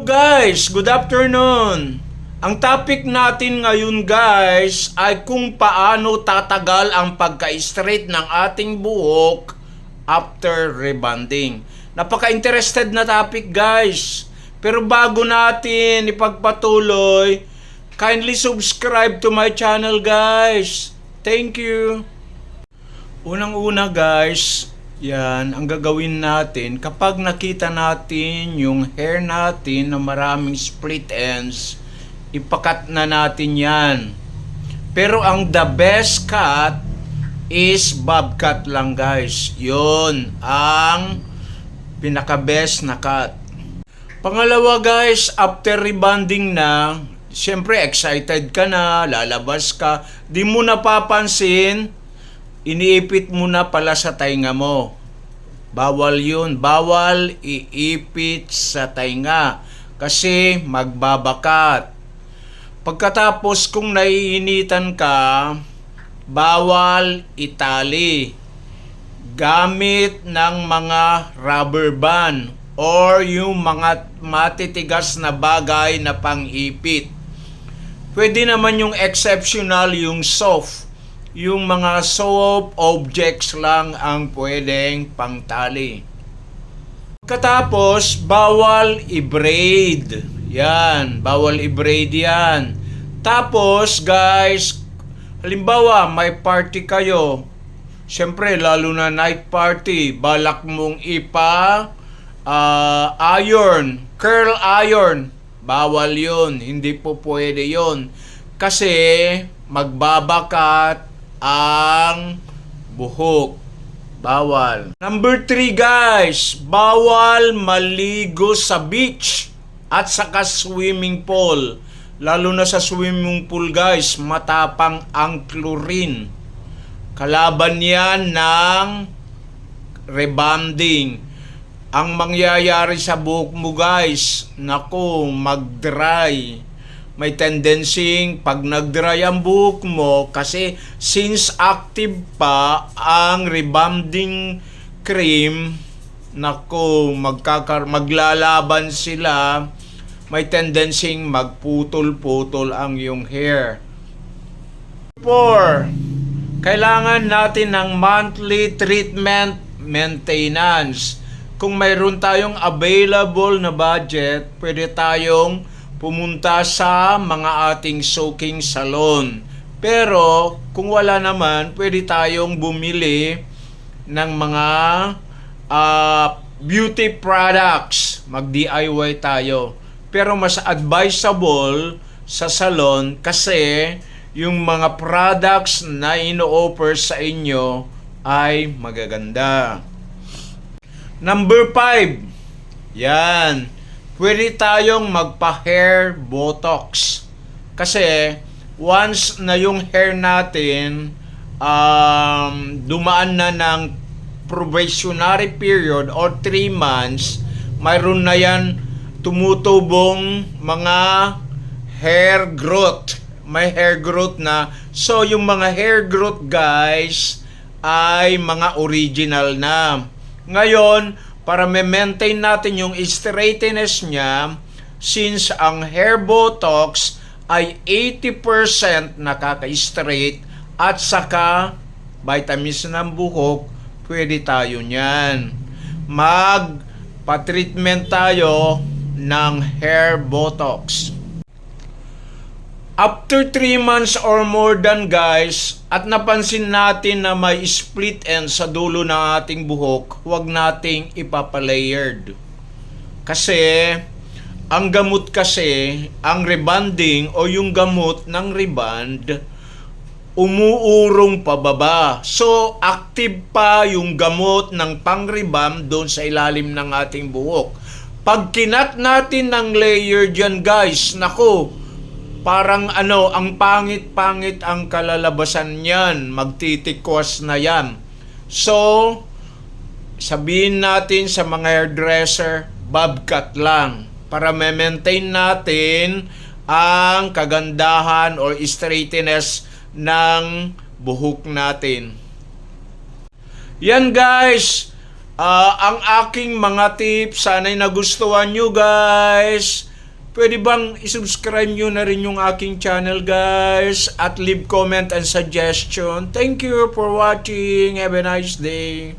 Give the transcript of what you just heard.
Guys, good afternoon. Ang topic natin ngayon guys ay kung paano tatagal ang pagka-straight ng ating buhok after rebonding. Napaka-interested na topic guys. Pero bago natin ipagpatuloy, kindly subscribe to my channel guys. Thank you. Unang-una guys, yan, ang gagawin natin, kapag nakita natin yung hair natin na maraming split ends, ipakat na natin yan. Pero ang the best cut is bob cut lang guys. Yun ang pinaka-best na cut. Pangalawa guys, after rebonding na, syempre excited ka na, lalabas ka, di mo napapansin, iniipit mo na pala sa tainga mo. Bawal yun. Bawal iipit sa tainga kasi magbabakat. Pagkatapos kung naiinitan ka, bawal itali gamit ng mga rubber band or yung mga matitigas na bagay na pang-ipit. Pwede naman yung exceptional, yung soft. Yung mga soft objects lang ang pwedeng pangtali. Katapos, bawal i-braid. Yan, bawal i-braid yan. Tapos, guys, halimbawa, may party kayo. Siyempre, lalo na night party, balak mong iron, curl iron. Bawal yun, hindi po pwede yun. Kasi, magbabakat ang buhok. Bawal. Number 3 guys, bawal maligo sa beach at saka swimming pool. Lalo na sa swimming pool guys, matapang ang chlorine. Kalaban yan ng rebonding. Ang mangyayari sa buhok mo guys, naku, mag-dry. May tendency pag nag-dry ang buhok mo kasi since active pa ang rebonding cream, naku, maglalaban sila, may tendency magputol-putol ang iyong hair. 4. Kailangan natin ng monthly treatment maintenance. Kung mayroon tayong available na budget, pwede tayong pumunta sa mga ating soaking salon. Pero kung wala naman, pwede tayong bumili ng mga beauty products. Mag-DIY tayo. Pero mas advisable sa salon kasi yung mga products na ino-offer sa inyo ay magaganda. Number 5. Yan. Pwede tayong magpa-hair botox. Kasi once na yung hair natin dumaan na ng probationary period or 3 months, mayroon na yan tumutubong mga hair growth. May hair growth na. So yung mga hair growth guys ay mga original na. Ngayon, para ma-maintain natin yung straightness niya, since ang hair botox ay 80% nakaka-straight at saka vitamins ng buhok, pwede tayo niyan. Magpa-treatment tayo ng hair botox. After 3 months or more than guys, at napansin natin na may split ends sa dulo ng ating buhok, huwag nating ipapalayered. Kasi, ang gamot kasi, ang rebonding o yung gamot ng rebond, umuurong pababa. So, active pa yung gamot ng pang-rebond doon sa ilalim ng ating buhok. Pag kinat natin ng layer dyan guys, naku, parang ang pangit-pangit ang kalalabasan niyan. Magtitikwas na yan. So, sabihin natin sa mga hairdresser, bob cut lang. Para ma-maintain natin ang kagandahan or straightness ng buhok natin. Yan guys, ang aking mga tips, sana'y nagustuhan nyo guys. pwede bang isubscribe nyo na rin yung aking channel guys at leave comment and suggestion. Thank you for watching. Have a nice day.